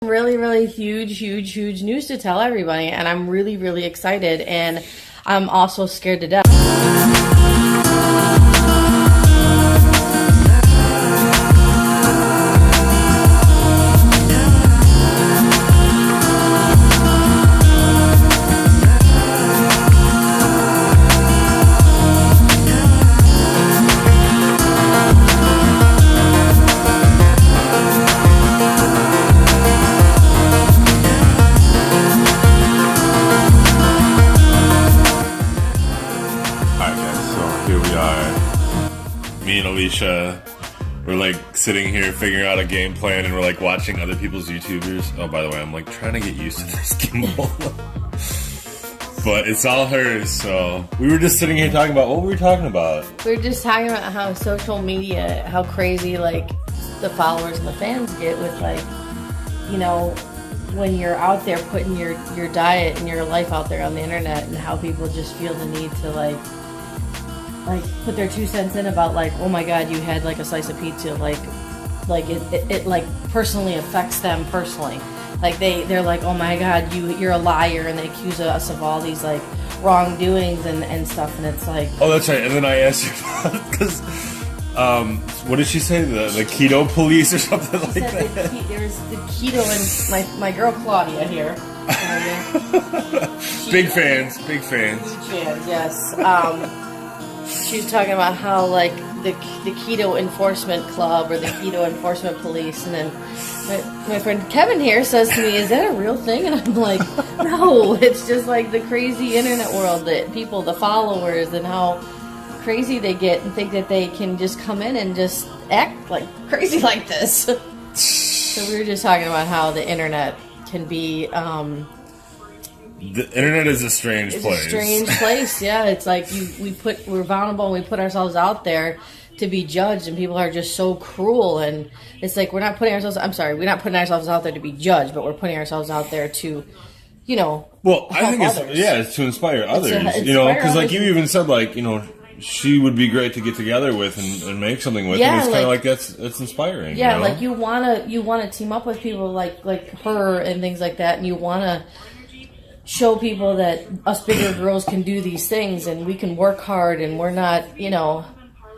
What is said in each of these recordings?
Really, really huge news to tell everybody, and I'm really, really excited, and I'm also scared to death. Me and Alicia, we're like sitting here figuring out a game plan, and we're like watching other people's YouTubers. Oh, by the way, I'm like trying to get used to this gimbal. But it's all hers, so we were just sitting here talking about, what were we talking about? We were just talking about how social media, how crazy like the followers and the fans get with, like, you know, when you're out there putting your diet and your life out there on the internet, and how people just feel the need to like put their 2 cents in about, like, oh my god, you had like a slice of pizza, like it like personally affects them personally. Like they're like, oh my god, you're a liar, and they accuse us of all these like wrongdoings and stuff, and it's like, oh, that's right. And then I asked you because what did she say, the keto police or something like that? There's the keto, and my girl Claudia here. Big fans. Huge fans, yes. She was talking about how like the keto enforcement club or the keto enforcement police, and then my friend Kevin here says to me, "Is that a real thing?" And I'm like, "No, it's just like the crazy internet world that people, the followers, and how crazy they get and think that they can just come in and just act like crazy like this." So we were just talking about how the internet can be. The internet is a strange place. It's a strange place, yeah. It's like we're vulnerable, and we put ourselves out there to be judged, and people are just so cruel. And it's like we're not putting ourselves out there to be judged, but we're putting ourselves out there to, you know. Well, I think it's to inspire others. You know, because like you even said, like, you know, she would be great to get together with and make something with. Yeah, and it's kind of like that's inspiring. Yeah, you know? like you wanna team up with people like her and things like that, and you wanna show people that us bigger girls can do these things, and we can work hard, and we're not, you know.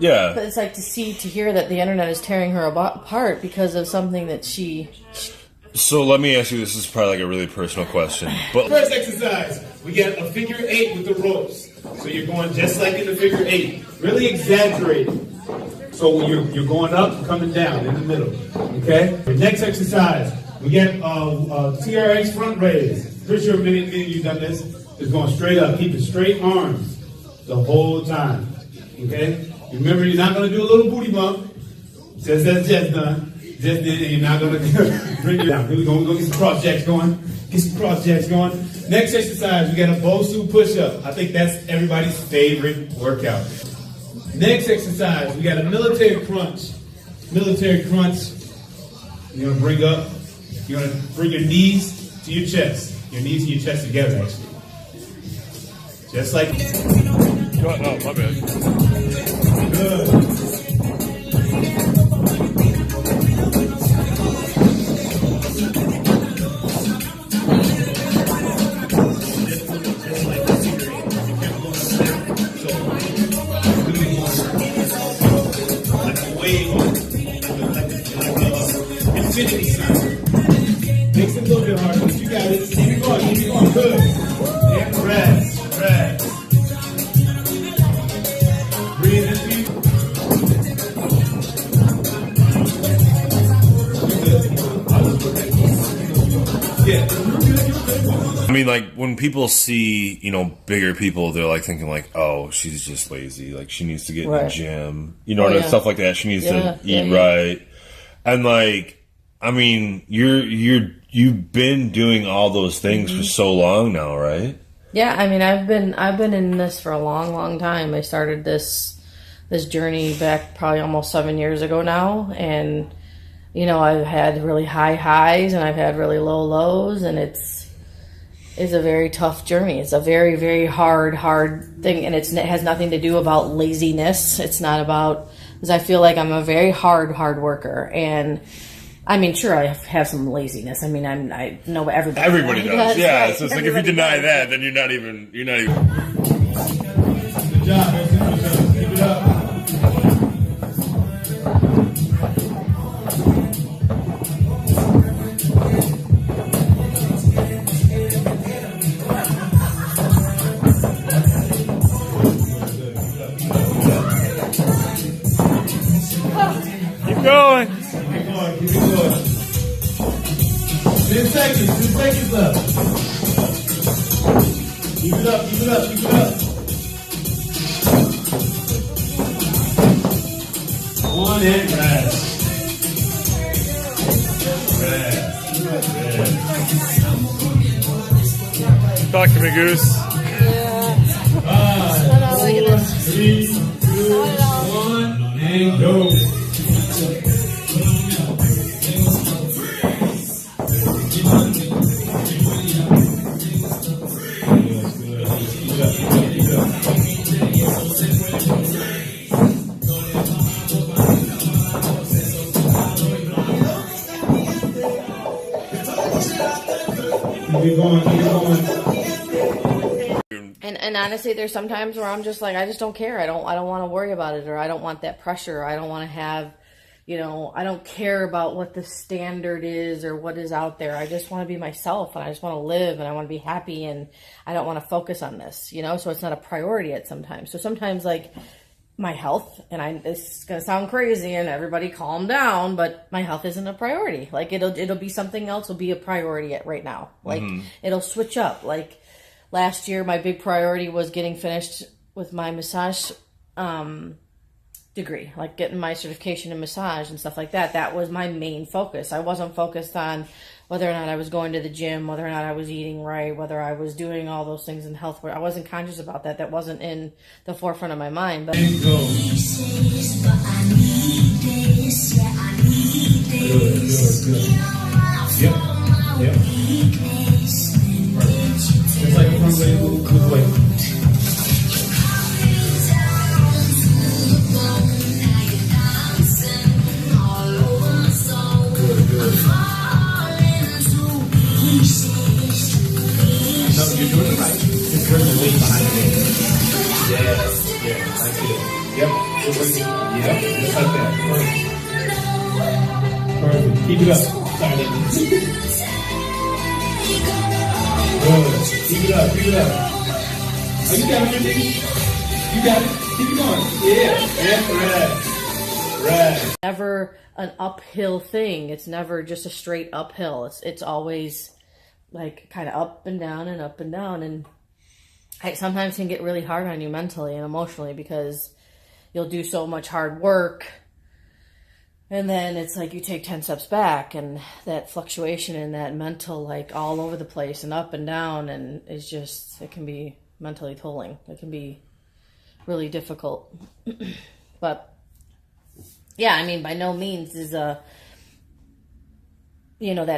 Yeah. But it's like to hear that the internet is tearing her apart because of something that she. So let me ask you, this is probably like a really personal question. But first exercise, we got a figure 8 with the ropes. So you're going just like in the figure 8, really exaggerated. So you're going up, coming down in the middle. Okay. The next exercise, we got TRX front raise. Pretty sure many of you done this. Just going straight up, keep it straight arms the whole time. Okay. Remember, you're not going to do a little booty bump. Just as Jess done. Just did, and you're not going to bring it down. We're going to get some cross jacks going. Get some cross jacks going. Next exercise, we got a Bosu push-up. I think that's everybody's favorite workout. Next exercise, we got a military crunch. Military crunch. You're going to bring your knees to your chest. Your knees and your chest together, actually. Just like. no, my bad. Good. Infinity sign. Makes it a little bit harder, but you got it. Keep going, good. And rest. Breathe in deep. Yeah. I mean, like, when people see, you know, bigger people, they're like thinking like, oh, she's just lazy. Like, she needs to get in the gym. You know, stuff like that. She needs to eat right. And like, I mean, you've been doing all those things for so long now, right? Yeah, I mean, I've been in this for a long time. I started this journey back probably almost 7 years ago now, and you know, I've had really high highs and I've had really low lows, and it's a very tough journey. It's a very, very hard thing, and it has nothing to do about laziness. It's not about, because I feel like I'm a very hard worker, and I mean, sure, I have some laziness. I mean, I know everybody. Everybody does. Yeah. Right. So it's like if you deny that, then you're not even. Good job, man. Keep it up. Keep going. Keep it going. 10 seconds left. Keep it up. One and rest. Talk to me, Goose. 5, 4, 3, 2, 1, and go. Keep going. And honestly, there's sometimes where I'm just like, I just don't care. I don't want to worry about it, or I don't want that pressure. I don't want to have, I don't care about what the standard is or what is out there. I just want to be myself, and I just want to live, and I want to be happy, and I don't want to focus on this, so it's not a priority at sometimes. So sometimes, like, my health, and it's gonna sound crazy, and everybody calm down, but my health isn't a priority. Like, it'll be something else will be a priority right now. Like, it'll switch up. Like, last year, my big priority was getting finished with my massage degree, like getting my certification in massage and stuff like that. That was my main focus. I wasn't focused on whether or not I was going to the gym, whether or not I was eating right, whether I was doing all those things in health. I wasn't conscious about that. That wasn't in the forefront of my mind. But And go. Good. Yep. Just like front way, good way. No, you're doing it right. Just bring the weight behind it. Yeah, that's it. Yep, just like that. Perfect. Keep it up. Sorry, Good. Keep it up. Oh, you got it, Ricky? You got it. Keep it going. Yeah, right. never an uphill thing. It's never just a straight uphill. It's always like kind of up and down and up and down. And it sometimes can get really hard on you mentally and emotionally because you'll do so much hard work. And then it's like you take 10 steps back, and that fluctuation and that mental, like all over the place and up and down, and it's just, it can be mentally tolling. It can be really difficult. But yeah, I mean, by no means is that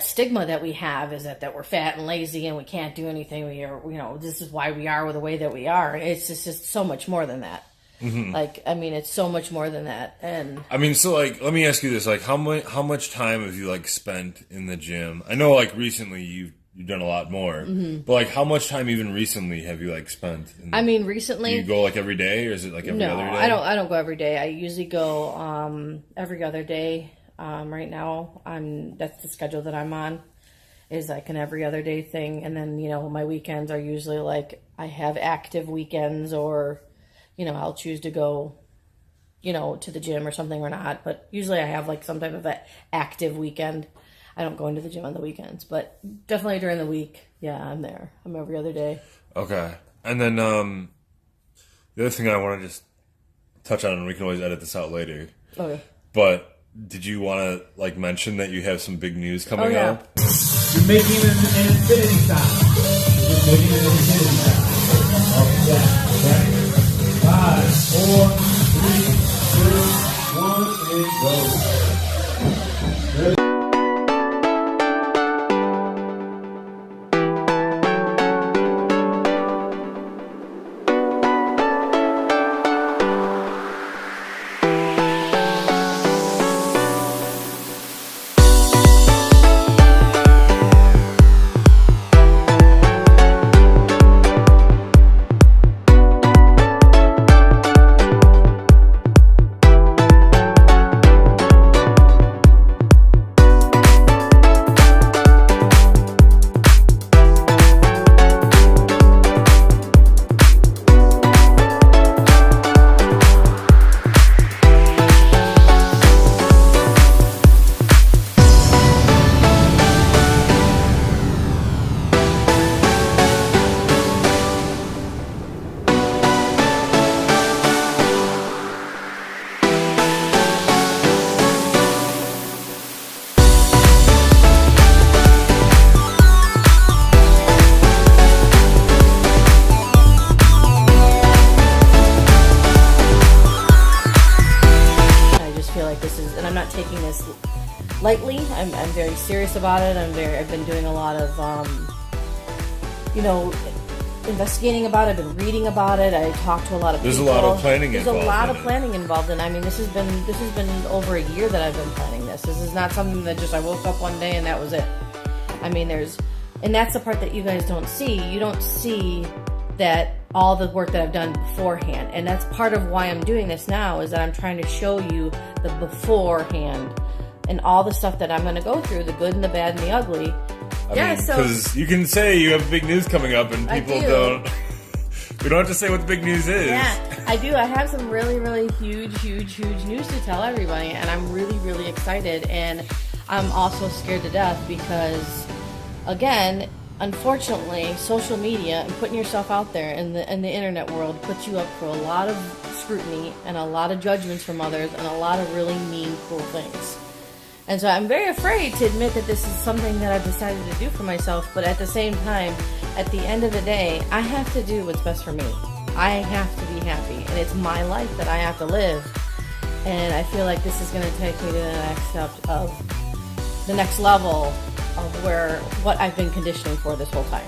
stigma that we have is that we're fat and lazy and we can't do anything. We are, this is why we are the way that we are. It's just so much more than that. Mm-hmm. Like, I mean, it's so much more than that. And I mean, so like, let me ask you this: like, how much time have you like spent in the gym? I know, recently you've done a lot more, mm-hmm. but like, how much time even recently have you spent? Recently, do you go every day, or is it every other day? No, I don't go every day. I usually go every other day. Right now, that's the schedule that I'm on, is like an every other day thing. And then my weekends are usually I have active weekends, or I'll choose to go, to the gym or something or not. But usually I have some type of an active weekend. I don't go into the gym on the weekends, but definitely during the week, yeah, I'm there. I'm every other day. Okay. And then the other thing I want to just touch on, and we can always edit this out later. Okay. But did you want to mention that you have some big news coming up? You're making an infinity sign. You're making an infinity sign. Okay. 5, 4, 3, 2, 1, and go. I'm very serious about it. I've been doing a lot of, investigating about it. I've been reading about it. I talked to a lot of people. There's a lot of planning involved. There's a lot of planning involved, and I mean, this has been over a year that I've been planning this. This is not something that just I woke up one day and that was it. I mean, and that's the part that you guys don't see. You don't see that all the work that I've done beforehand, and that's part of why I'm doing this now, is that I'm trying to show you the beforehand and all the stuff that I'm going to go through, the good and the bad and the ugly. Because you can say you have big news coming up, and people don't. We don't have to say what the big news is. Yeah, I do. I have some really, really huge news to tell everybody, and I'm really, really excited. And I'm also scared to death because, again, unfortunately, social media and putting yourself out there in the internet world puts you up for a lot of scrutiny and a lot of judgments from others and a lot of really mean, cruel things. And so I'm very afraid to admit that this is something that I've decided to do for myself, but at the same time, at the end of the day, I have to do what's best for me. I have to be happy, and it's my life that I have to live. And I feel like this is going to take me to the next step of the next level of what I've been conditioning for this whole time.